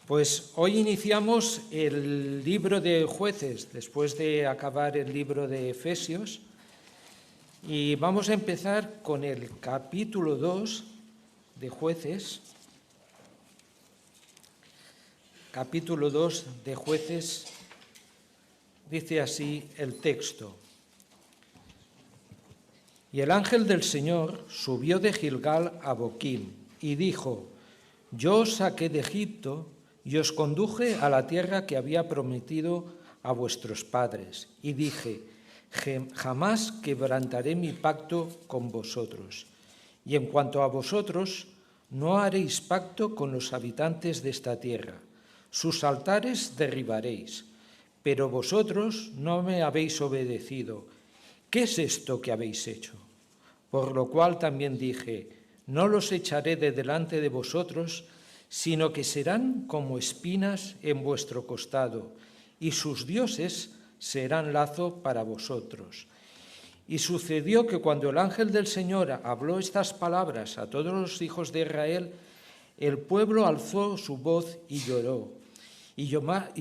Pues hoy iniciamos el libro de Jueces, después de acabar el libro de Efesios, y vamos a empezar con el capítulo 2 de Jueces. Capítulo 2 de Jueces, dice así el texto. Y el ángel del Señor subió de Gilgal a Boquim y dijo: Yo os saqué de Egipto y os conduje a la tierra que había prometido a vuestros padres. Y dije: jamás quebrantaré mi pacto con vosotros. Y en cuanto a vosotros, no haréis pacto con los habitantes de esta tierra. Sus altares derribaréis, pero vosotros no me habéis obedecido. ¿Qué es esto que habéis hecho? Por lo cual también dije: no los echaré de delante de vosotros, sino que serán como espinas en vuestro costado, y sus dioses serán lazo para vosotros. Y sucedió que cuando el ángel del Señor habló estas palabras a todos los hijos de Israel, el pueblo alzó su voz y lloró. Y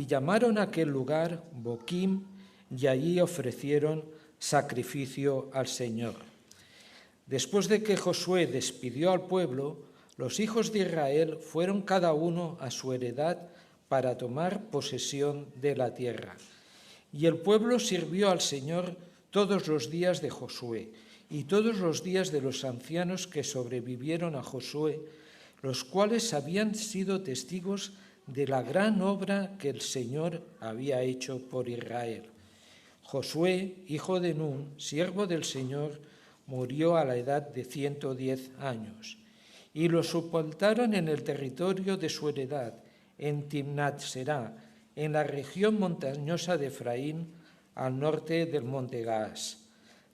llamaron a aquel lugar Boquim, y allí ofrecieron sacrificio al Señor. Después de que Josué despidió al pueblo, los hijos de Israel fueron cada uno a su heredad para tomar posesión de la tierra. Y el pueblo sirvió al Señor todos los días de Josué y todos los días de los ancianos que sobrevivieron a Josué, los cuales habían sido testigos de la gran obra que el Señor había hecho por Israel. Josué, hijo de Nun, siervo del Señor, murió a la edad de 110 años. Y lo sepultaron en el territorio de su heredad, en Timnat-Será, en la región montañosa de Efraín, al norte del monte Gaas.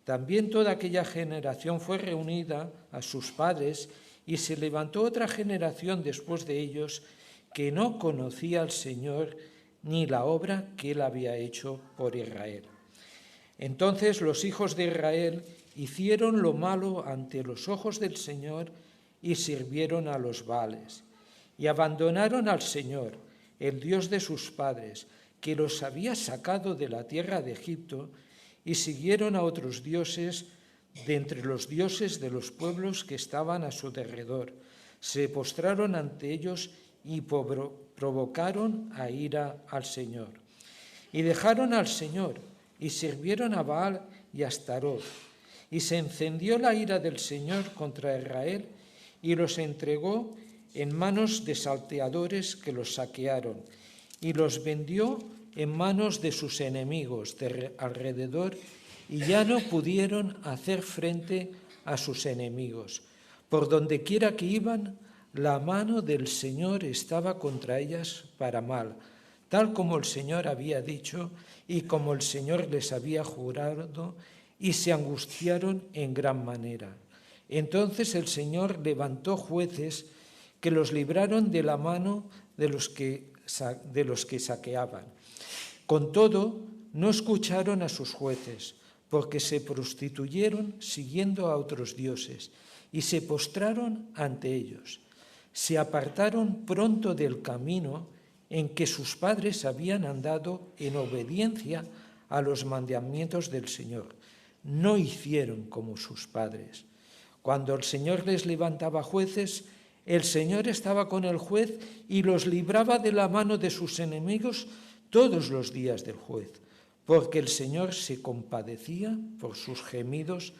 También toda aquella generación fue reunida a sus padres, y se levantó otra generación después de ellos que no conocía al Señor ni la obra que él había hecho por Israel. Entonces los hijos de Israel hicieron lo malo ante los ojos del Señor y sirvieron a los Baales, y abandonaron al Señor, el Dios de sus padres, que los había sacado de la tierra de Egipto, y siguieron a otros dioses de entre los dioses de los pueblos que estaban a su derredor. Se postraron ante ellos y provocaron a ira al Señor. Y dejaron al Señor, y sirvieron a Baal y a Astaroth. Y se encendió la ira del Señor contra Israel, y los entregó en manos de salteadores que los saquearon, y los vendió en manos de sus enemigos de alrededor, y ya no pudieron hacer frente a sus enemigos. Por donde quiera que iban, la mano del Señor estaba contra ellas para mal, tal como el Señor había dicho y como el Señor les había jurado, y se angustiaron en gran manera. Entonces el Señor levantó jueces que los libraron de la mano de los que saqueaban. Con todo, no escucharon a sus jueces, porque se prostituyeron siguiendo a otros dioses, y se postraron ante ellos. Se apartaron pronto del camino en que sus padres habían andado en obediencia a los mandamientos del Señor. No hicieron como sus padres. Cuando el Señor les levantaba jueces, el Señor estaba con el juez y los libraba de la mano de sus enemigos todos los días del juez, porque el Señor se compadecía por sus gemidos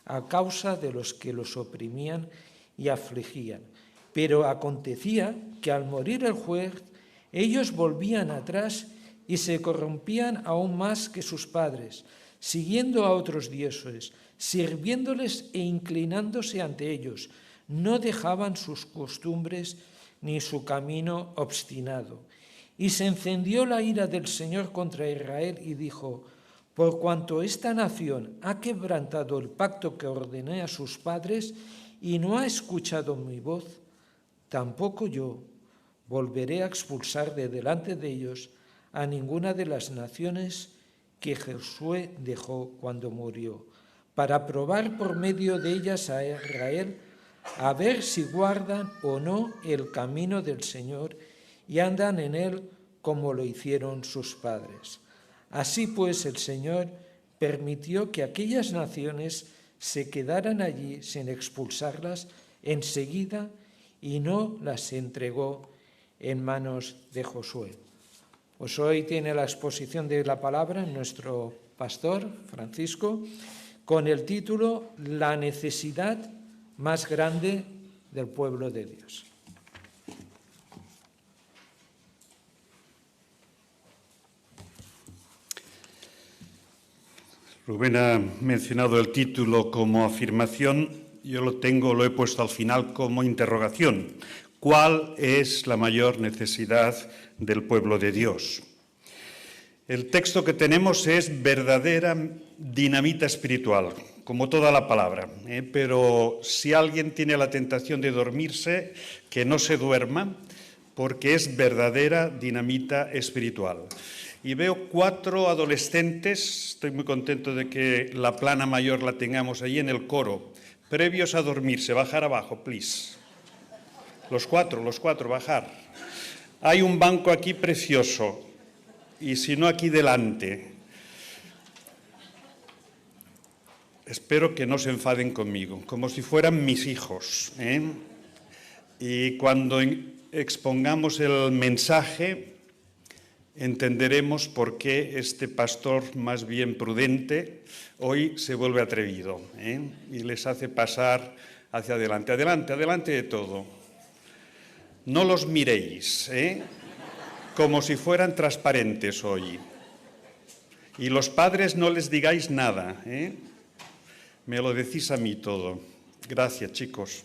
a causa de los que los oprimían y afligían. Pero acontecía que al morir el juez, ellos volvían atrás y se corrompían aún más que sus padres, siguiendo a otros dioses, sirviéndoles e inclinándose ante ellos. No dejaban sus costumbres ni su camino obstinado. Y se encendió la ira del Señor contra Israel y dijo: por cuanto esta nación ha quebrantado el pacto que ordené a sus padres y no ha escuchado mi voz, tampoco yo volveré a expulsar de delante de ellos a ninguna de las naciones que Josué dejó cuando murió, para probar por medio de ellas a Israel, a ver si guardan o no el camino del Señor y andan en él como lo hicieron sus padres. Así pues, el Señor permitió que aquellas naciones se quedaran allí sin expulsarlas enseguida y no las entregó en manos de Josué. Pues hoy tiene la exposición de la palabra nuestro pastor Francisco con el título La necesidad más grande del pueblo de Dios. Rubén ha mencionado el título como afirmación, yo lo he puesto al final como interrogación. ¿Cuál es la mayor necesidad del pueblo de Dios? El texto que tenemos es verdadera dinamita espiritual, como toda la palabra, pero si alguien tiene la tentación de dormirse, que no se duerma, porque es verdadera dinamita espiritual. Y veo 4 adolescentes, estoy muy contento de que la plana mayor la tengamos ahí en el coro, previos a dormirse, bajar abajo, please. Los cuatro, bajar. Hay un banco aquí precioso, y si no aquí delante. Espero que no se enfaden conmigo, como si fueran mis hijos, Y cuando expongamos el mensaje, entenderemos por qué este pastor más bien prudente hoy se vuelve atrevido y les hace pasar hacia adelante. Adelante de todo. No los miréis, como si fueran transparentes hoy. Y los padres no les digáis nada, me lo decís a mí todo. Gracias, chicos.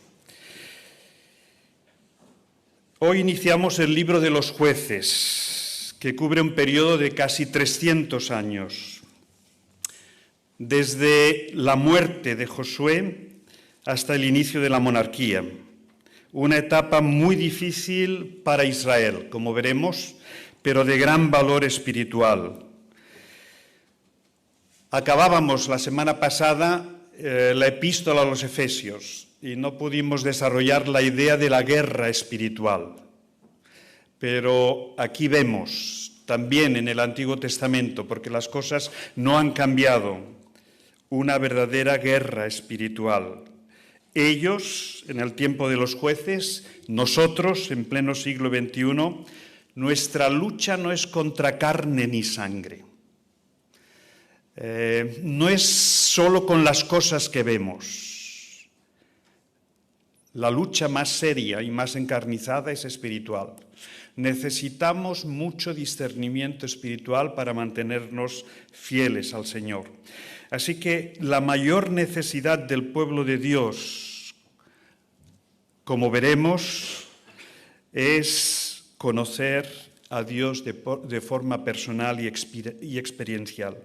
Hoy iniciamos el libro de los jueces, que cubre un periodo de casi 300 años, desde la muerte de Josué hasta el inicio de la monarquía. Una etapa muy difícil para Israel, como veremos, pero de gran valor espiritual. Acabábamos la semana pasada la epístola a los Efesios y no pudimos desarrollar la idea de la guerra espiritual. Pero aquí vemos también en el Antiguo Testamento, porque las cosas no han cambiado, una verdadera guerra espiritual. Ellos, en el tiempo de los jueces, nosotros, en pleno siglo XXI, nuestra lucha no es contra carne ni sangre. No es solo con las cosas que vemos. La lucha más seria y más encarnizada es espiritual. Necesitamos mucho discernimiento espiritual para mantenernos fieles al Señor. Así que la mayor necesidad del pueblo de Dios, como veremos, es conocer a Dios de forma personal y experiencial.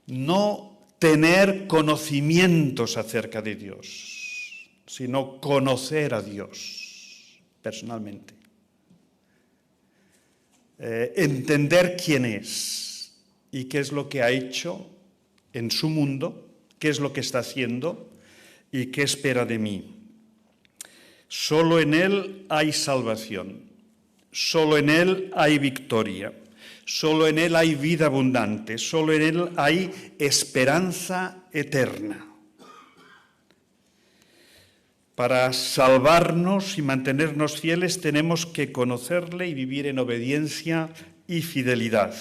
No tener conocimientos acerca de Dios, sino conocer a Dios personalmente. Entender quién es y qué es lo que ha hecho en su mundo, qué es lo que está haciendo y qué espera de mí. Solo en Él hay salvación, solo en Él hay victoria, solo en Él hay vida abundante, solo en Él hay esperanza eterna. Para salvarnos y mantenernos fieles tenemos que conocerle y vivir en obediencia y fidelidad.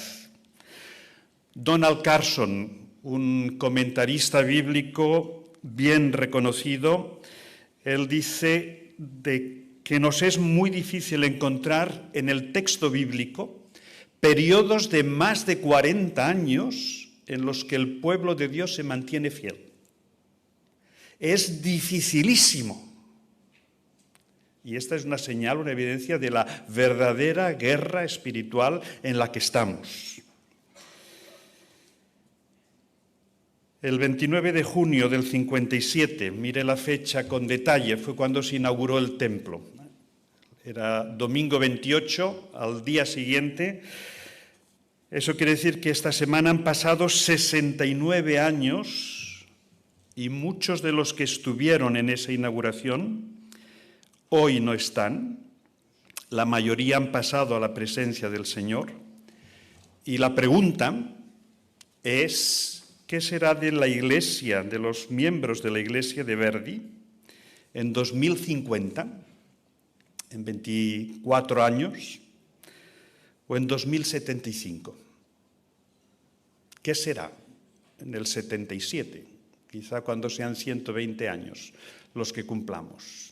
Donald Carson, un comentarista bíblico bien reconocido, él dice que nos es muy difícil encontrar en el texto bíblico periodos de más de 40 años en los que el pueblo de Dios se mantiene fiel. Es dificilísimo. Y esta es una señal, una evidencia de la verdadera guerra espiritual en la que estamos. El 29 de junio del 57, mire la fecha con detalle, fue cuando se inauguró el templo. Era domingo 28, al día siguiente. Eso quiere decir que esta semana han pasado 69 años y muchos de los que estuvieron en esa inauguración hoy no están la mayoría han pasado a la presencia del Señor. Y la pregunta es, ¿qué será de la Iglesia, de los miembros de la Iglesia de Verdi, en 2050, en 24 años, o en 2075? ¿Qué será en el 77? Quizá cuando sean 120 años los que cumplamos.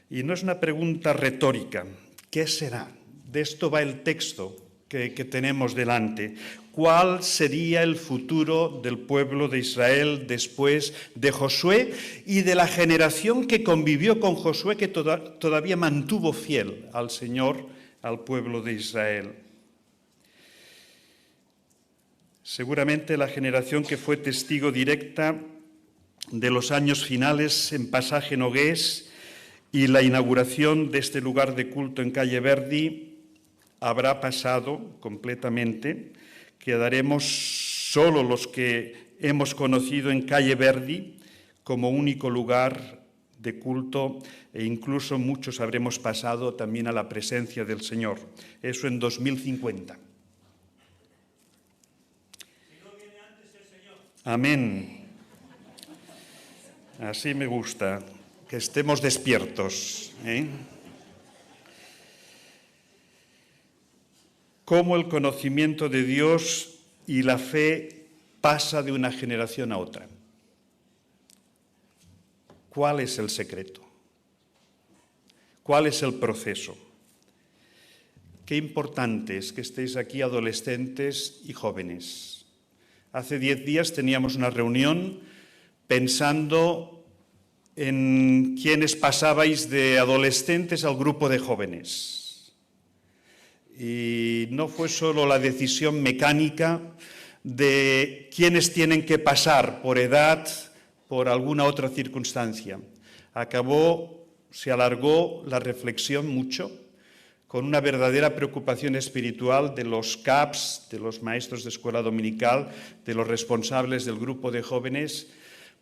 Y no es una pregunta retórica. ¿Qué será? De esto va el texto que tenemos delante. ¿Cuál sería el futuro del pueblo de Israel después de Josué y de la generación que convivió con Josué, que todavía mantuvo fiel al Señor, al pueblo de Israel? Seguramente la generación que fue testigo directa de los años finales en Pasaje Nogués y la inauguración de este lugar de culto en calle Verdi habrá pasado completamente. Quedaremos solo los que hemos conocido en calle Verdi como único lugar de culto, e incluso muchos habremos pasado también a la presencia del Señor. Eso en 2050. Amén. Así me gusta, que estemos despiertos, ¿eh? Cómo el conocimiento de Dios y la fe pasa de una generación a otra. ¿Cuál es el secreto? ¿Cuál es el proceso? Qué importante es que estéis aquí, adolescentes y jóvenes. Hace 10 días teníamos una reunión pensando en quiénes pasabais de adolescentes al grupo de jóvenes. Y no fue solo la decisión mecánica de quiénes tienen que pasar por edad, por alguna otra circunstancia. Se alargó la reflexión mucho, con una verdadera preocupación espiritual de los CAPs, de los maestros de escuela dominical, de los responsables del grupo de jóvenes,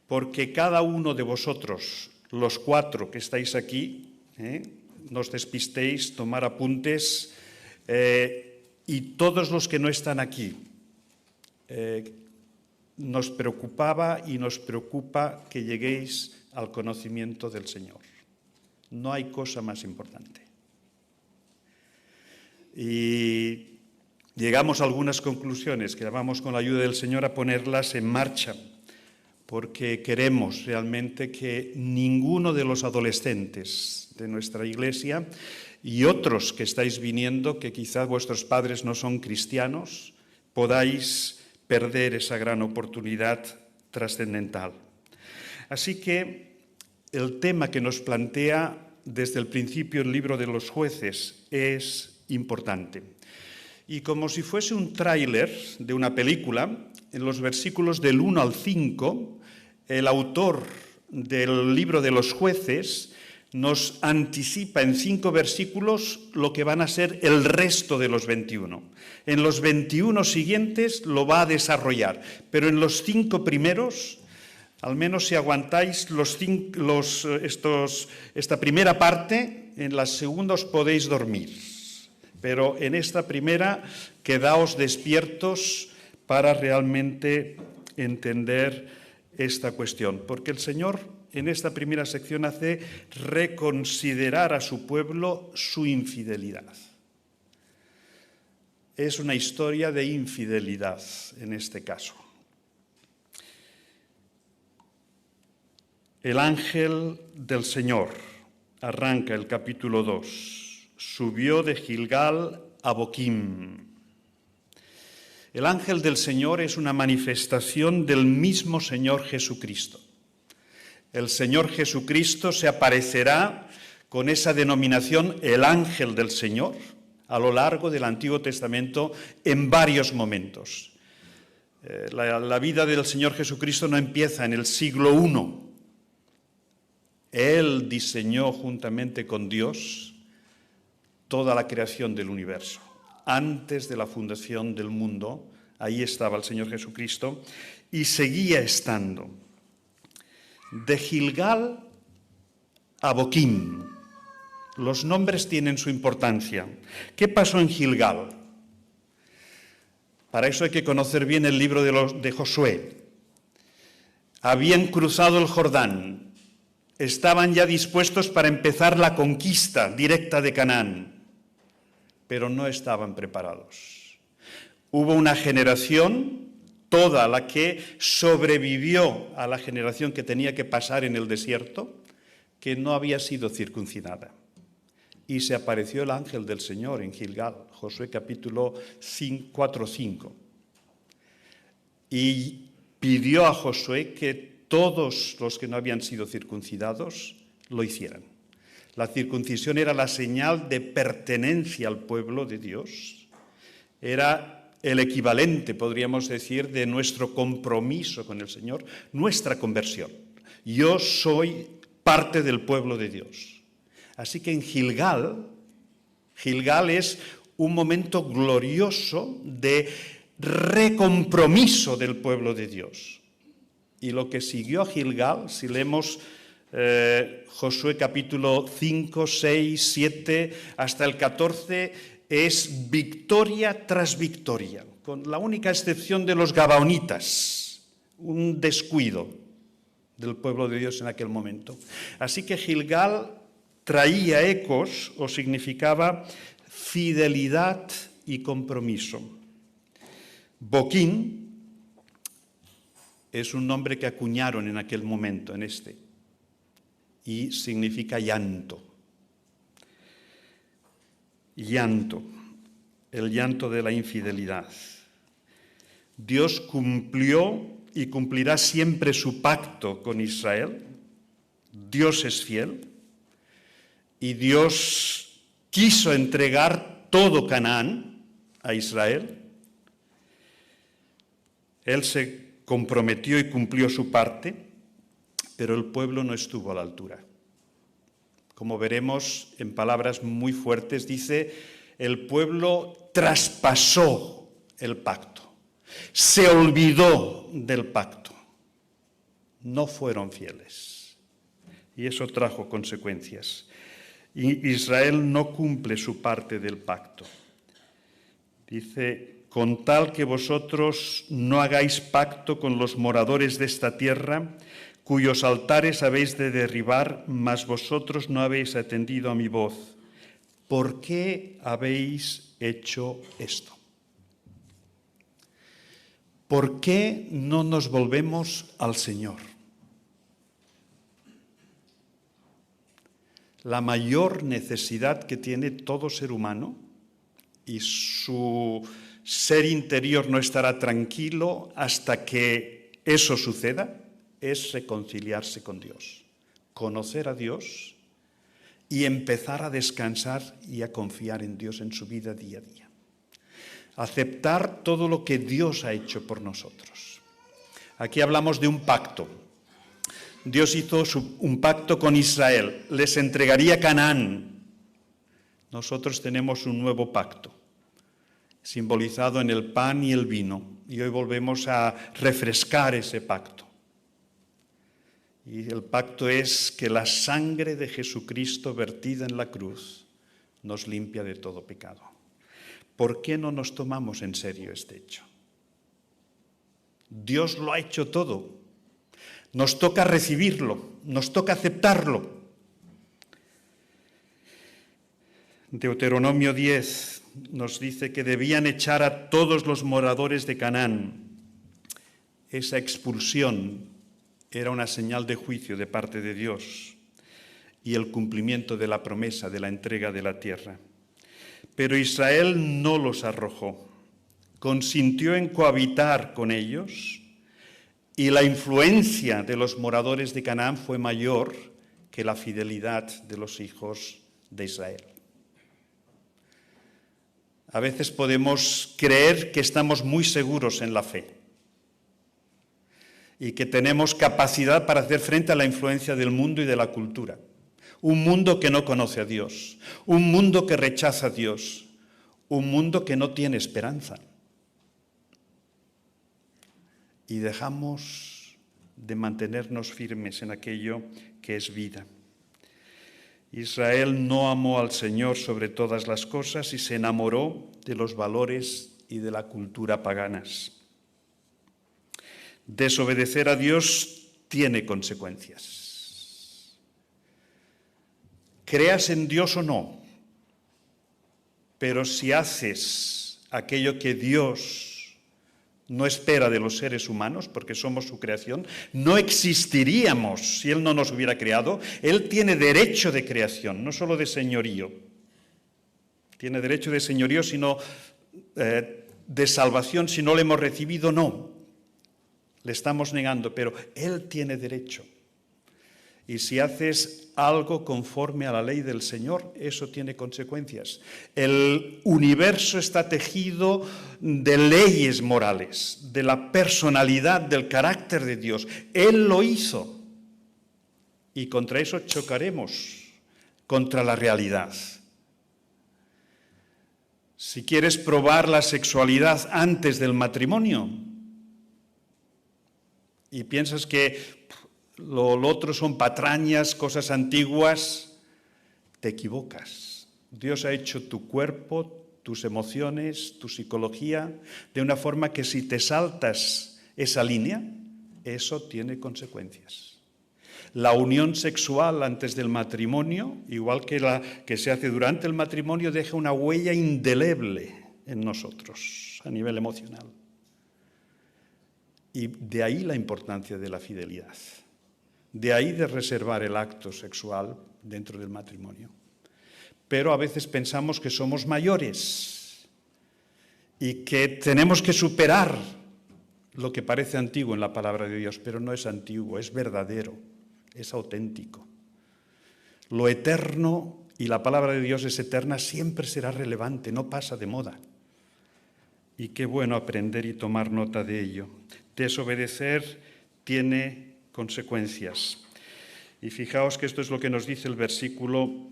porque cada uno de vosotros, los 4 que estáis aquí, no os despistéis, tomar apuntes, y todos los que no están aquí, nos preocupaba y nos preocupa que lleguéis al conocimiento del Señor. No hay cosa más importante. Y llegamos a algunas conclusiones que vamos con la ayuda del Señor a ponerlas en marcha, porque queremos realmente que ninguno de los adolescentes de nuestra iglesia y otros que estáis viniendo, que quizás vuestros padres no son cristianos, podáis perder esa gran oportunidad trascendental. Así que el tema que nos plantea desde el principio el libro de los Jueces es importante. Y como si fuese un tráiler de una película, en los versículos del 1 al 5, el autor del libro de los Jueces nos anticipa en 5 versículos lo que van a ser el resto de los 21. En los 21 siguientes lo va a desarrollar, pero en los 5 primeros, al menos si aguantáis esta primera parte, en la segunda os podéis dormir. Pero en esta primera, quedaos despiertos para realmente entender esta cuestión, porque el Señor en esta primera sección hace reconsiderar a su pueblo su infidelidad. Es una historia de infidelidad en este caso. El ángel del Señor, arranca el capítulo 2, subió de Gilgal a Boquim. El ángel del Señor es una manifestación del mismo Señor Jesucristo. El Señor Jesucristo se aparecerá con esa denominación, el ángel del Señor, a lo largo del Antiguo Testamento en varios momentos. La vida del Señor Jesucristo no empieza en el siglo I. Él diseñó juntamente con Dios toda la creación del universo. Antes de la fundación del mundo, ahí estaba el Señor Jesucristo y seguía estando. De Gilgal a Boquim. Los nombres tienen su importancia. ¿Qué pasó en Gilgal? Para eso hay que conocer bien el libro de Josué. Habían cruzado el Jordán, estaban ya dispuestos para empezar la conquista directa de Canaán, pero no estaban preparados. Hubo una generación, toda la que sobrevivió a la generación que tenía que pasar en el desierto, que no había sido circuncidada. Y se apareció el ángel del Señor en Gilgal, Josué capítulo 4:5. Y pidió a Josué que todos los que no habían sido circuncidados lo hicieran. La circuncisión era la señal de pertenencia al pueblo de Dios. Era el equivalente, podríamos decir, de nuestro compromiso con el Señor, nuestra conversión. Yo soy parte del pueblo de Dios. Así que en Gilgal es un momento glorioso de recompromiso del pueblo de Dios. Y lo que siguió a Gilgal, si leemos Josué capítulo 5, 6, 7 hasta el 14, es victoria tras victoria, con la única excepción de los gabaonitas, un descuido del pueblo de Dios en aquel momento. Así que Gilgal traía ecos o significaba fidelidad y compromiso. Boquín es un nombre que acuñaron en aquel momento, y significa llanto. Llanto, el llanto de la infidelidad. Dios cumplió y cumplirá siempre su pacto con Israel. Dios es fiel. Y Dios quiso entregar todo Canaán a Israel. Él se comprometió y cumplió su parte, pero el pueblo no estuvo a la altura. Como veremos en palabras muy fuertes, dice, el pueblo traspasó el pacto, se olvidó del pacto, no fueron fieles. Y eso trajo consecuencias. Israel no cumple su parte del pacto. Dice, con tal que vosotros no hagáis pacto con los moradores de esta tierra, cuyos altares habéis de derribar, mas vosotros no habéis atendido a mi voz. ¿Por qué habéis hecho esto? ¿Por qué no nos volvemos al Señor? La mayor necesidad que tiene todo ser humano, y su ser interior no estará tranquilo hasta que eso suceda, es reconciliarse con Dios, conocer a Dios y empezar a descansar y a confiar en Dios en su vida día a día. Aceptar todo lo que Dios ha hecho por nosotros. Aquí hablamos de un pacto. Dios hizo un pacto con Israel, les entregaría Canaán. Nosotros tenemos un nuevo pacto, simbolizado en el pan y el vino, y hoy volvemos a refrescar ese pacto. Y el pacto es que la sangre de Jesucristo vertida en la cruz nos limpia de todo pecado. ¿Por qué no nos tomamos en serio este hecho? Dios lo ha hecho todo. Nos toca recibirlo, nos toca aceptarlo. Deuteronomio 10 nos dice que debían echar a todos los moradores de Canaán. Esa expulsión era una señal de juicio de parte de Dios y el cumplimiento de la promesa de la entrega de la tierra. Pero Israel no los arrojó, consintió en cohabitar con ellos y la influencia de los moradores de Canaán fue mayor que la fidelidad de los hijos de Israel. A veces podemos creer que estamos muy seguros en la fe y que tenemos capacidad para hacer frente a la influencia del mundo y de la cultura. Un mundo que no conoce a Dios, un mundo que rechaza a Dios, un mundo que no tiene esperanza. Y dejamos de mantenernos firmes en aquello que es vida. Israel no amó al Señor sobre todas las cosas y se enamoró de los valores y de la cultura paganas. Desobedecer a Dios tiene consecuencias. Creas en Dios o no, pero si haces aquello que Dios no espera de los seres humanos, porque somos su creación, no existiríamos si Él no nos hubiera creado. Él tiene derecho de creación, no solo de señorío. Tiene derecho de señorío, sino de salvación. Si no le hemos recibido, no. Le estamos negando, pero Él tiene derecho. Y si haces algo conforme a la ley del Señor, eso tiene consecuencias. El universo está tejido de leyes morales, de la personalidad, del carácter de Dios. Él lo hizo. Y contra eso chocaremos, contra la realidad. Si quieres probar la sexualidad antes del matrimonio y piensas que lo otro son patrañas, cosas antiguas, te equivocas. Dios ha hecho tu cuerpo, tus emociones, tu psicología, de una forma que si te saltas esa línea, eso tiene consecuencias. La unión sexual antes del matrimonio, igual que la que se hace durante el matrimonio, deja una huella indeleble en nosotros a nivel emocional. Y de ahí la importancia de la fidelidad. De ahí de reservar el acto sexual dentro del matrimonio. Pero a veces pensamos que somos mayores y que tenemos que superar lo que parece antiguo en la palabra de Dios, pero no es antiguo, es verdadero, es auténtico. Lo eterno, y la palabra de Dios es eterna, siempre será relevante, no pasa de moda. Y qué bueno aprender y tomar nota de ello. Desobedecer tiene consecuencias. Y fijaos que esto es lo que nos dice el versículo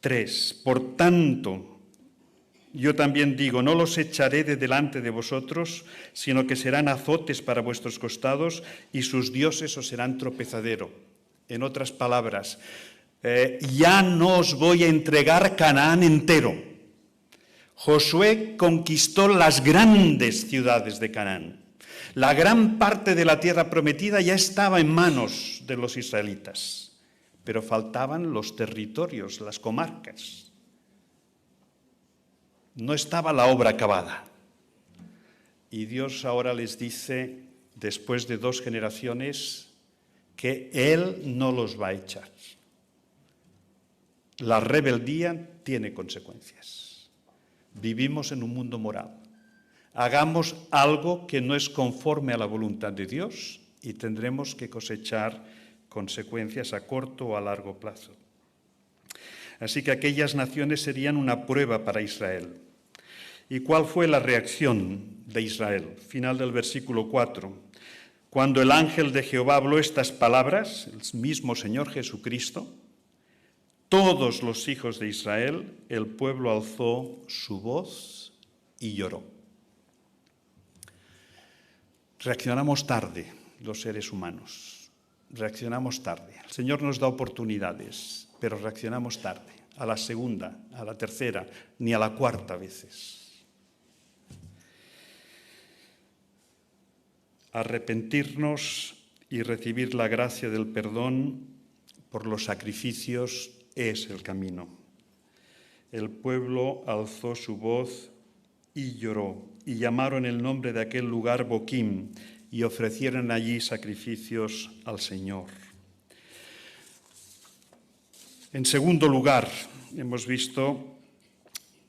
3. Por tanto, yo también digo, no los echaré de delante de vosotros, sino que serán azotes para vuestros costados y sus dioses os serán tropezadero. En otras palabras, ya no os voy a entregar Canaán entero. Josué conquistó las grandes ciudades de Canaán. La gran parte de la tierra prometida ya estaba en manos de los israelitas, pero faltaban los territorios, las comarcas. No estaba la obra acabada. Y Dios ahora les dice, después de 2 generaciones, que Él no los va a echar. La rebeldía tiene consecuencias. Vivimos en un mundo moral. Hagamos algo que no es conforme a la voluntad de Dios y tendremos que cosechar consecuencias a corto o a largo plazo. Así que aquellas naciones serían una prueba para Israel. ¿Y cuál fue la reacción de Israel? Final del versículo 4. Cuando el ángel de Jehová habló estas palabras, el mismo Señor Jesucristo, todos los hijos de Israel, el pueblo alzó su voz y lloró. Reaccionamos tarde, los seres humanos. Reaccionamos tarde. El Señor nos da oportunidades, pero reaccionamos tarde. A la segunda, a la tercera, ni a la cuarta veces. Arrepentirnos y recibir la gracia del perdón por los sacrificios es el camino. El pueblo alzó su voz y lloró, y llamaron el nombre de aquel lugar Boquim, y ofrecieron allí sacrificios al Señor. En segundo lugar, hemos visto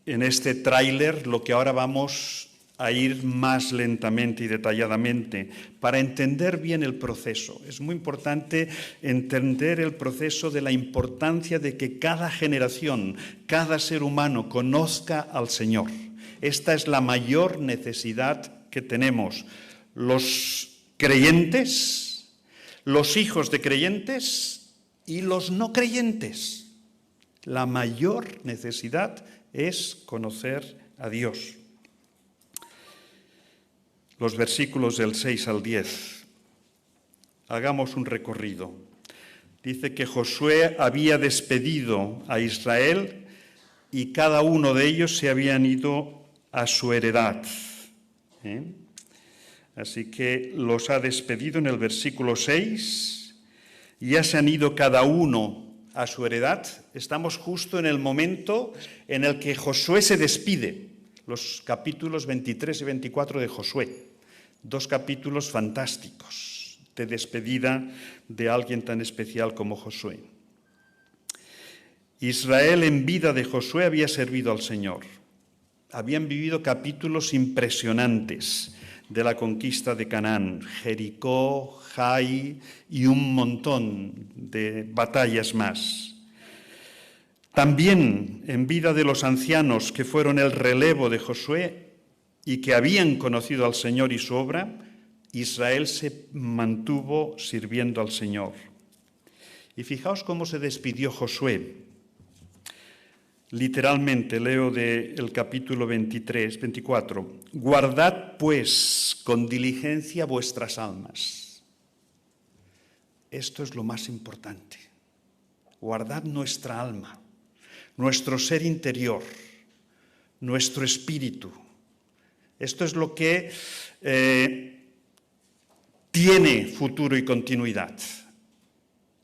en este tráiler lo que ahora vamos a ir más lentamente y detalladamente para entender bien el proceso. Es muy importante entender el proceso de la importancia de que cada generación, cada ser humano conozca al Señor. Esta es la mayor necesidad que tenemos. Los creyentes, los hijos de creyentes y los no creyentes. La mayor necesidad es conocer a Dios. Los versículos del 6 al 10. Hagamos un recorrido. Dice que Josué había despedido a Israel y cada uno de ellos se habían ido a su heredad. Así que los ha despedido en el versículo 6. Ya se han ido cada uno a su heredad. Estamos justo en el momento en el que Josué se despide. Los capítulos 23 y 24 de Josué. 2 capítulos fantásticos de despedida de alguien tan especial como Josué. Israel en vida de Josué había servido al Señor. Habían vivido capítulos impresionantes de la conquista de Canaán, Jericó, Jai y un montón de batallas más. También en vida de los ancianos que fueron el relevo de Josué y que habían conocido al Señor y su obra, Israel se mantuvo sirviendo al Señor. Y fijaos cómo se despidió Josué. Literalmente leo del capítulo 24. Guardad pues con diligencia vuestras almas. Esto es lo más importante. Guardad nuestra alma, nuestro ser interior, nuestro espíritu. Esto es lo que tiene futuro y continuidad.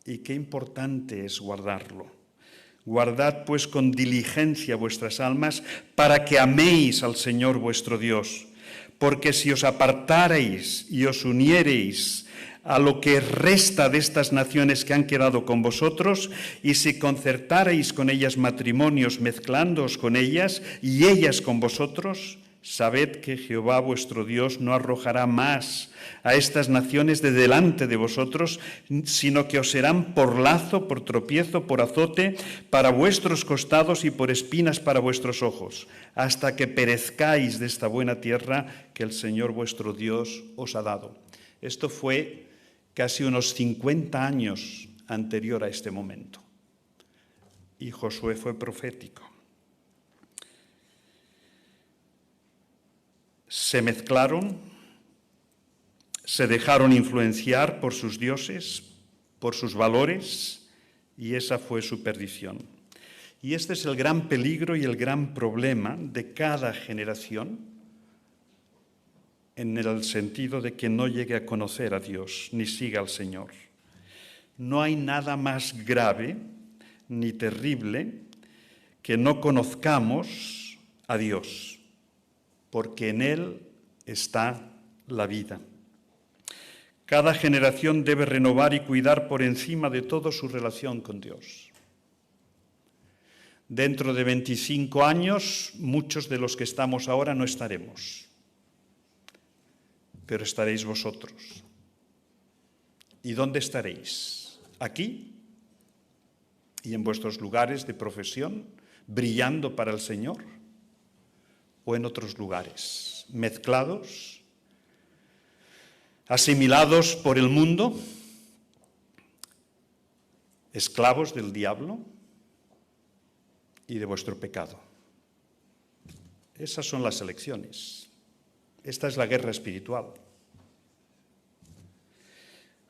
Y qué importante es guardarlo. Guardad pues con diligencia vuestras almas para que améis al Señor vuestro Dios. Porque si os apartareis y os uniereis a lo que resta de estas naciones que han quedado con vosotros, y si concertareis con ellas matrimonios mezclándoos con ellas y ellas con vosotros, sabed que Jehová vuestro Dios no arrojará más a estas naciones de delante de vosotros, sino que os serán por lazo, por tropiezo, por azote, para vuestros costados y por espinas para vuestros ojos, hasta que perezcáis de esta buena tierra que el Señor vuestro Dios os ha dado. Esto fue casi unos 50 años anterior a este momento. Y Josué fue profético. Se mezclaron, se dejaron influenciar por sus dioses, por sus valores, y esa fue su perdición. Y este es el gran peligro y el gran problema de cada generación, en el sentido de que no llegue a conocer a Dios, ni siga al Señor. No hay nada más grave ni terrible que no conozcamos a Dios, porque en Él está la vida. Cada generación debe renovar y cuidar por encima de todo su relación con Dios. Dentro de 25 años, muchos de los que estamos ahora no estaremos, pero estaréis vosotros. ¿Y dónde estaréis? ¿Aquí? ¿Y en vuestros lugares de profesión, brillando para el Señor? ¿O en otros lugares, mezclados, asimilados por el mundo, esclavos del diablo y de vuestro pecado? Esas son las elecciones. Esta es la guerra espiritual.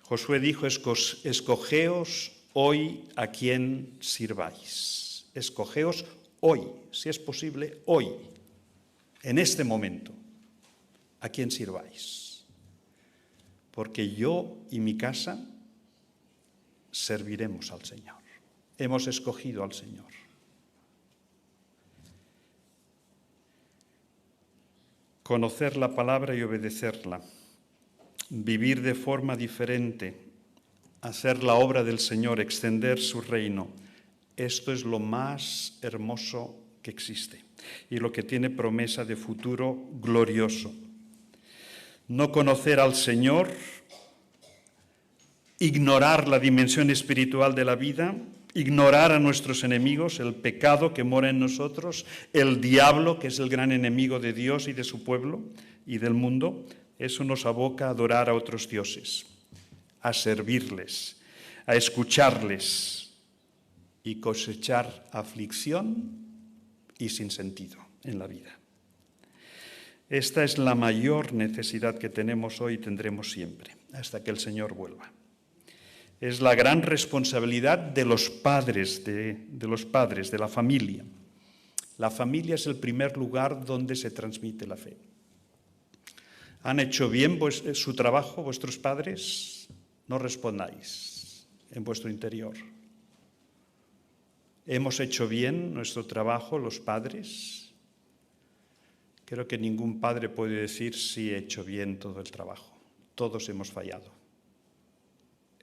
Josué dijo: escogeos hoy a quién sirváis. Escogeos hoy, si es posible, hoy. En este momento, ¿a quién sirváis? Porque yo y mi casa serviremos al Señor. Hemos escogido al Señor. Conocer la palabra y obedecerla, vivir de forma diferente, hacer la obra del Señor, extender su reino. Esto es lo más hermoso que existe y lo que tiene promesa de futuro glorioso. No conocer al Señor, ignorar la dimensión espiritual de la vida, ignorar a nuestros enemigos, el pecado que mora en nosotros, el diablo, que es el gran enemigo de Dios y de su pueblo y del mundo, eso nos aboca a adorar a otros dioses, a servirles, a escucharles y cosechar aflicción y sin sentido en la vida. Esta es la mayor necesidad que tenemos hoy y tendremos siempre, hasta que el Señor vuelva. Es la gran responsabilidad de los padres, de la familia. La familia es el primer lugar donde se transmite la fe. ¿Han hecho bien su trabajo vuestros padres? No respondáis en vuestro interior. ¿Hemos hecho bien nuestro trabajo los padres? Creo que ningún padre puede decir sí he hecho bien todo el trabajo. Todos hemos fallado,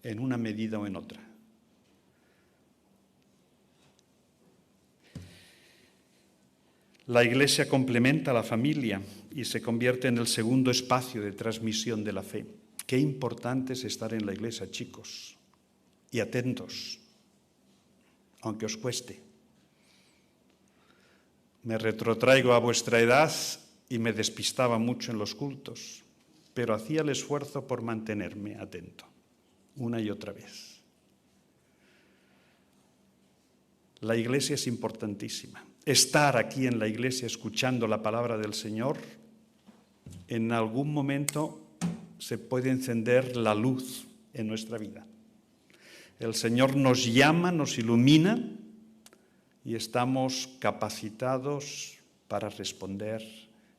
en una medida o en otra. La Iglesia complementa a la familia y se convierte en el segundo espacio de transmisión de la fe. Qué importante es estar en la Iglesia, chicos, y atentos, aunque os cueste. Me retrotraigo a vuestra edad y me despistaba mucho en los cultos, pero hacía el esfuerzo por mantenerme atento, una y otra vez. La Iglesia es importantísima. Estar aquí en la Iglesia escuchando la palabra del Señor, en algún momento se puede encender la luz en nuestra vida. El Señor nos llama, nos ilumina y estamos capacitados para responder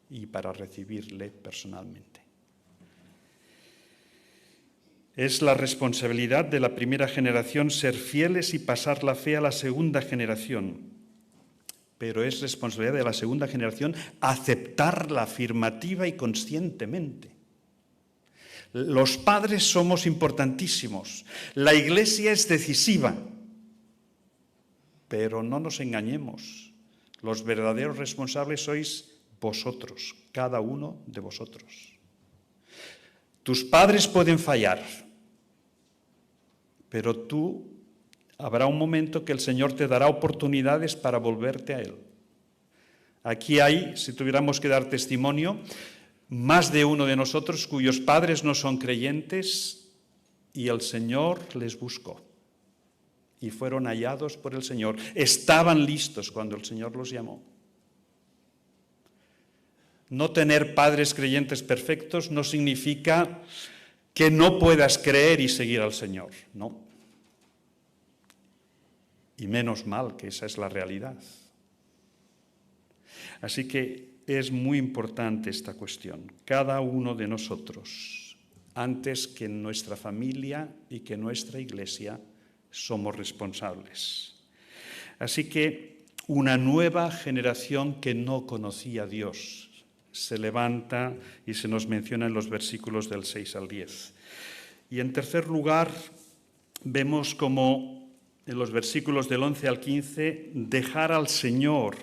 y para recibirle personalmente. Es la responsabilidad de la primera generación ser fieles y pasar la fe a la segunda generación. Pero es responsabilidad de la segunda generación aceptarla afirmativa y conscientemente. Los padres somos importantísimos. La Iglesia es decisiva. Pero no nos engañemos. Los verdaderos responsables sois vosotros, cada uno de vosotros. Tus padres pueden fallar, pero habrá un momento que el Señor te dará oportunidades para volverte a Él. Aquí hay, si tuviéramos que dar testimonio, más de uno de nosotros cuyos padres no son creyentes y el Señor les buscó. Y fueron hallados por el Señor. Estaban listos cuando el Señor los llamó. No tener padres creyentes perfectos no significa que no puedas creer y seguir al Señor, no. Y menos mal que esa es la realidad. Así que es muy importante esta cuestión. Cada uno de nosotros, antes que nuestra familia y que nuestra Iglesia, somos responsables. Así que una nueva generación que no conocía a Dios se levanta y se nos menciona en los versículos del 6 al 10. Y en tercer lugar, vemos como en los versículos del 11 al 15, dejar al Señor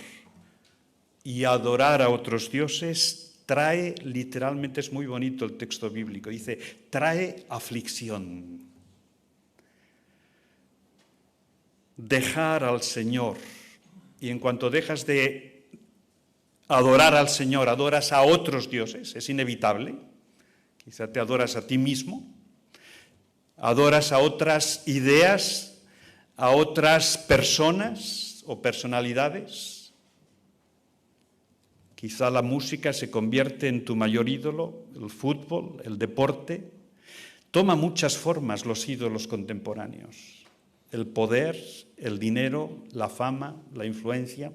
y adorar a otros dioses trae, literalmente es muy bonito el texto bíblico, dice, trae aflicción. Dejar al Señor, y en cuanto dejas de adorar al Señor, adoras a otros dioses, es inevitable, quizá te adoras a ti mismo, adoras a otras ideas, a otras personas o personalidades. Quizá la música se convierte en tu mayor ídolo, el fútbol, el deporte. Toma muchas formas los ídolos contemporáneos. El poder, el dinero, la fama, la influencia.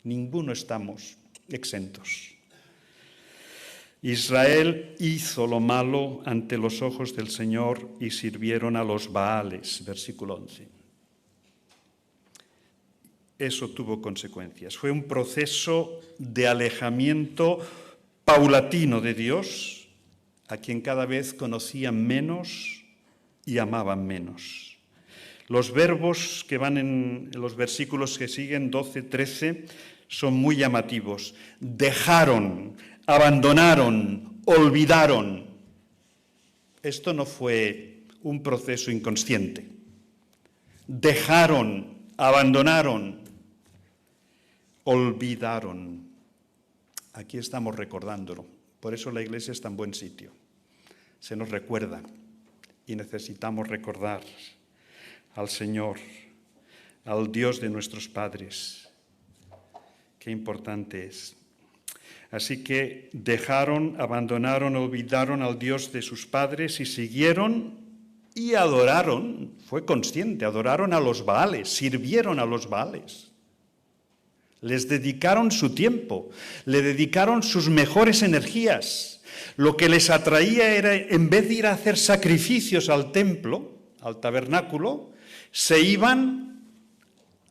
Ninguno estamos exentos. Israel hizo lo malo ante los ojos del Señor y sirvieron a los Baales, versículo 11. Eso tuvo consecuencias. Fue un proceso de alejamiento paulatino de Dios, a quien cada vez conocían menos y amaban menos. Los verbos que van en los versículos que siguen, 12, 13, son muy llamativos. Dejaron, abandonaron, olvidaron. Esto no fue un proceso inconsciente. Dejaron, abandonaron, olvidaron. Aquí estamos recordándolo. Por eso la Iglesia es tan buen sitio. Se nos recuerda y necesitamos recordar al Señor, al Dios de nuestros padres. Qué importante es. Así que dejaron, abandonaron, olvidaron al Dios de sus padres y siguieron y adoraron, fue consciente, adoraron a los Baales, sirvieron a los Baales. Les dedicaron su tiempo, le dedicaron sus mejores energías. Lo que les atraía era, en vez de ir a hacer sacrificios al templo, al tabernáculo, se iban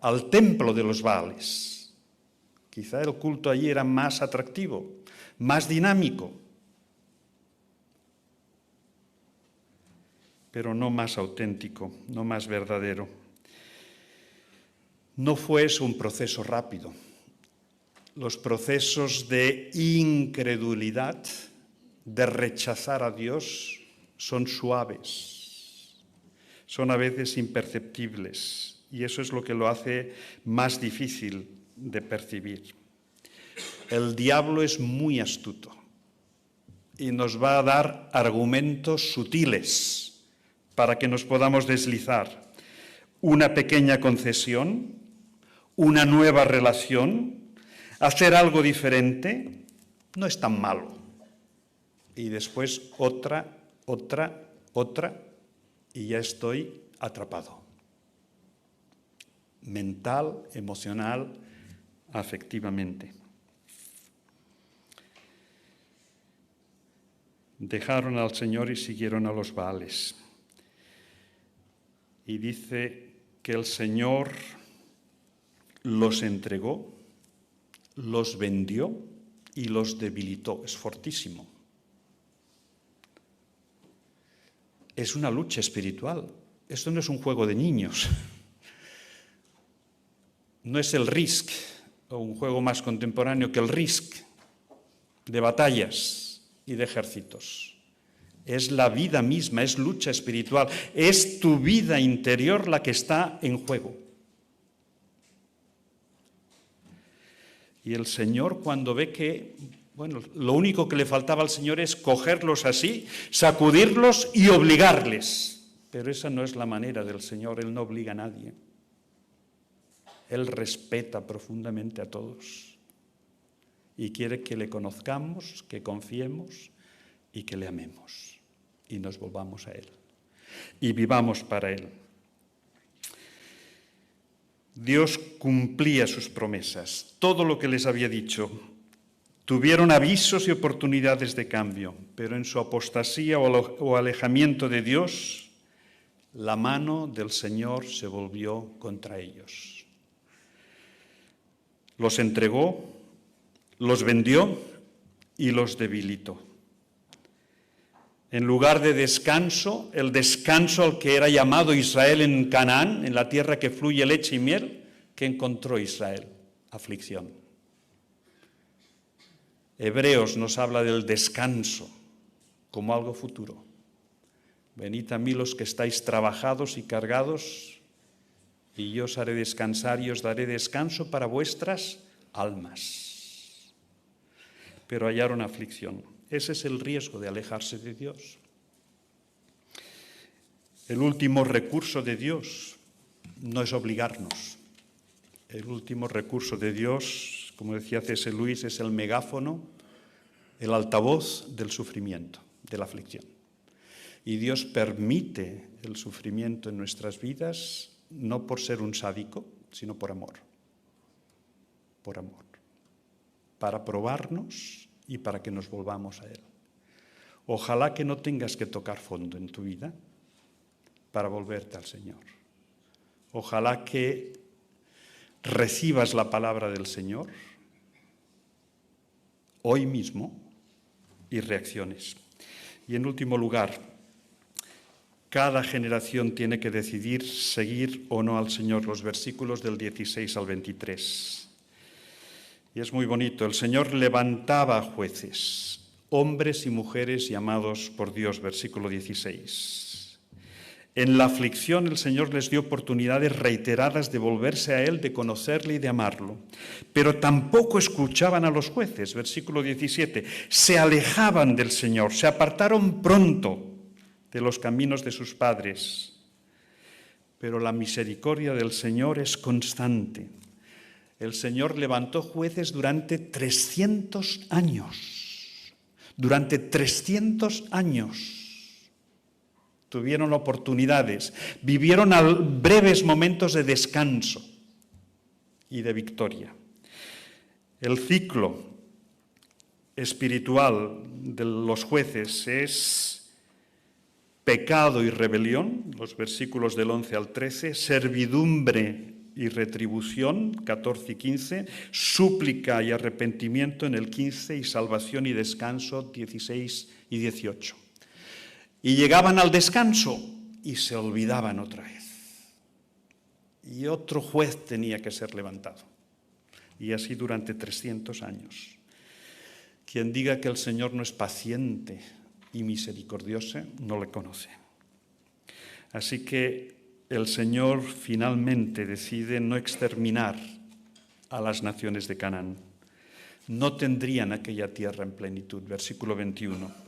al templo de los Baales. Quizá el culto allí era más atractivo, más dinámico, pero no más auténtico, no más verdadero. No fue eso un proceso rápido. Los procesos de incredulidad, de rechazar a Dios, son suaves, son a veces imperceptibles, y eso es lo que lo hace más difícil de percibir. El diablo es muy astuto y nos va a dar argumentos sutiles para que nos podamos deslizar. Una pequeña concesión, una nueva relación, hacer algo diferente, no es tan malo. Y después otra, y ya estoy atrapado. Mental, emocional, afectivamente. Dejaron al Señor y siguieron a los Baales. Y dice que el Señor los entregó, los vendió y los debilitó. Es fortísimo. Es una lucha espiritual. Esto no es un juego de niños. No es el Risk, o un juego más contemporáneo que el Risk, de batallas y de ejércitos. Es la vida misma, es lucha espiritual, es tu vida interior la que está en juego. Y el Señor, cuando ve que, lo único que le faltaba al Señor es cogerlos así, sacudirlos y obligarles. Pero esa no es la manera del Señor, Él no obliga a nadie. Él respeta profundamente a todos y quiere que le conozcamos, que confiemos y que le amemos y nos volvamos a Él y vivamos para Él. Dios cumplía sus promesas, todo lo que les había dicho. Tuvieron avisos y oportunidades de cambio, pero en su apostasía o alejamiento de Dios, la mano del Señor se volvió contra ellos. Los entregó, los vendió y los debilitó. En lugar de descanso, el descanso al que era llamado Israel en Canaán, en la tierra que fluye leche y miel, ¿qué encontró Israel? Aflicción. Hebreos nos habla del descanso como algo futuro. Venid a mí los que estáis trabajados y cargados, y yo os haré descansar y os daré descanso para vuestras almas. Pero hallaron aflicción. Ese es el riesgo de alejarse de Dios. El último recurso de Dios no es obligarnos. El último recurso de Dios, como decía C.S. Lewis, es el megáfono, el altavoz del sufrimiento, de la aflicción. Y Dios permite el sufrimiento en nuestras vidas, no por ser un sádico, sino por amor. Por amor. Para probarnos y para que nos volvamos a Él. Ojalá que no tengas que tocar fondo en tu vida para volverte al Señor. Ojalá que recibas la palabra del Señor hoy mismo y reacciones. Y en último lugar, cada generación tiene que decidir seguir o no al Señor, los versículos del 16 al 23. Y es muy bonito, el Señor levantaba jueces, hombres y mujeres llamados por Dios, versículo 16. En la aflicción el Señor les dio oportunidades reiteradas de volverse a Él, de conocerle y de amarlo. Pero tampoco escuchaban a los jueces, versículo 17. Se alejaban del Señor, se apartaron pronto de los caminos de sus padres. Pero la misericordia del Señor es constante. El Señor levantó jueces durante 300 años. Durante 300 años. tuvieron oportunidades, vivieron breves momentos de descanso y de victoria. El ciclo espiritual de los jueces es pecado y rebelión, los versículos del 11 al 13, servidumbre y retribución, 14 y 15, súplica y arrepentimiento en el 15 y salvación y descanso, 16 y 18. Y llegaban al descanso y se olvidaban otra vez. Y otro juez tenía que ser levantado. Y así durante 300 años. Quien diga que el Señor no es paciente y misericordioso, no le conoce. Así que el Señor finalmente decide no exterminar a las naciones de Canaán. No tendrían aquella tierra en plenitud. Versículo 21.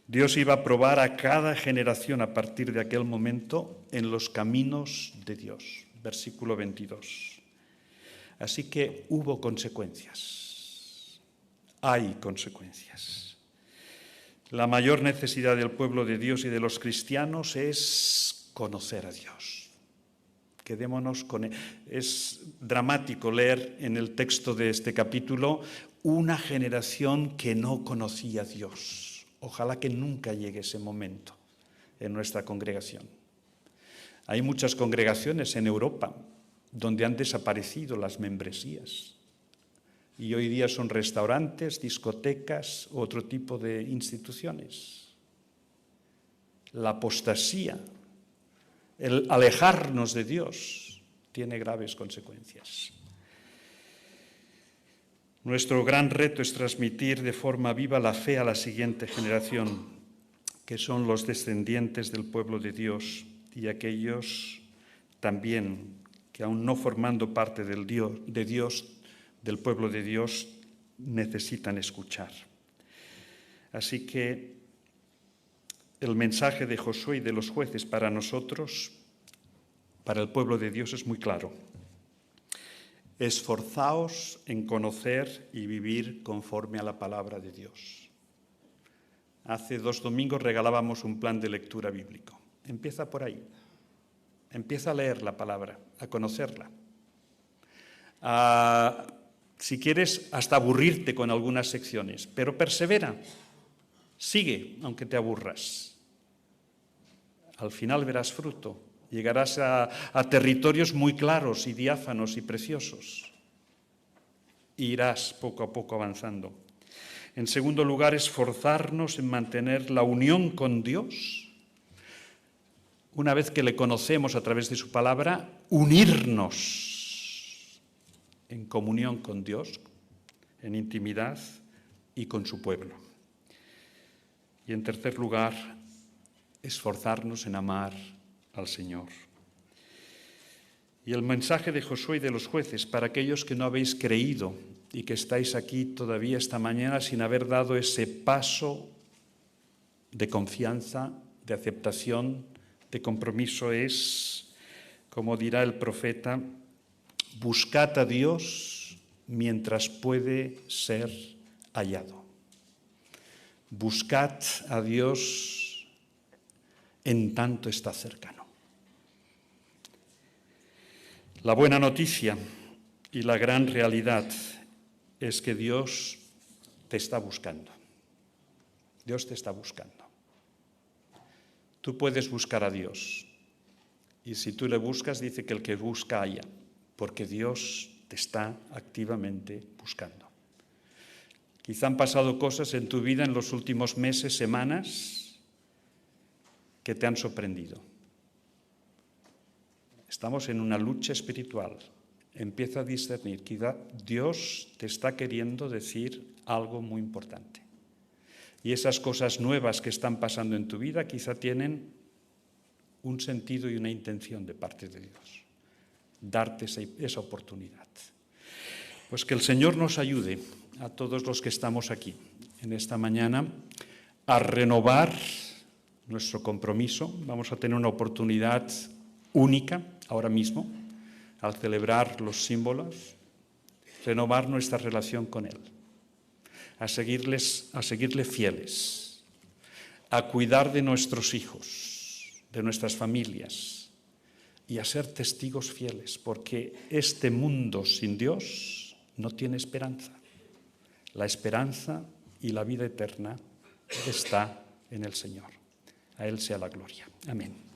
Dios iba a probar a cada generación a partir de aquel momento en los caminos de Dios. Versículo 22. Así que hubo consecuencias. Hay consecuencias. La mayor necesidad del pueblo de Dios y de los cristianos es conocer a Dios. Quedémonos con él. Es dramático leer en el texto de este capítulo una generación que no conocía a Dios. Ojalá que nunca llegue ese momento en nuestra congregación. Hay muchas congregaciones en Europa donde han desaparecido las membresías y hoy día son restaurantes, discotecas u otro tipo de instituciones. La apostasía, el alejarnos de Dios, tiene graves consecuencias. Nuestro gran reto es transmitir de forma viva la fe a la siguiente generación, que son los descendientes del pueblo de Dios y aquellos también que aún no formando parte del pueblo de Dios, necesitan escuchar. Así que el mensaje de Josué y de los jueces para nosotros, para el pueblo de Dios, es muy claro. Esforzaos en conocer y vivir conforme a la palabra de Dios. Hace 2 domingos regalábamos un plan de lectura bíblico. Empieza por ahí. Empieza a leer la palabra, a conocerla. Si quieres, hasta aburrirte con algunas secciones, pero persevera. Sigue, aunque te aburras. Al final verás fruto. Llegarás a territorios muy claros y diáfanos y preciosos. Irás poco a poco avanzando. En segundo lugar, esforzarnos en mantener la unión con Dios. Una vez que le conocemos a través de su palabra, unirnos en comunión con Dios, en intimidad y con su pueblo. Y en tercer lugar, esforzarnos en amar al Señor. Y el mensaje de Josué y de los jueces para aquellos que no habéis creído y que estáis aquí todavía esta mañana sin haber dado ese paso de confianza, de aceptación, de compromiso es, como dirá el profeta, buscad a Dios mientras puede ser hallado. Buscad a Dios en tanto está cercano. La buena noticia y la gran realidad es que Dios te está buscando. Dios te está buscando. Tú puedes buscar a Dios. Y si tú le buscas, dice que el que busca halla, porque Dios te está activamente buscando. Quizá han pasado cosas en tu vida en los últimos meses, semanas, que te han sorprendido. Estamos en una lucha espiritual. Empieza a discernir. Quizá Dios te está queriendo decir algo muy importante. Y esas cosas nuevas que están pasando en tu vida quizá tienen un sentido y una intención de parte de Dios. Darte esa oportunidad. Pues que el Señor nos ayude a todos los que estamos aquí en esta mañana a renovar nuestro compromiso. Vamos a tener una oportunidad única ahora mismo al celebrar los símbolos, renovar nuestra relación con Él. A seguirle fieles, a cuidar de nuestros hijos, de nuestras familias y a ser testigos fieles, porque este mundo sin Dios no tiene esperanza. La esperanza y la vida eterna está en el Señor. A Él sea la gloria. Amén.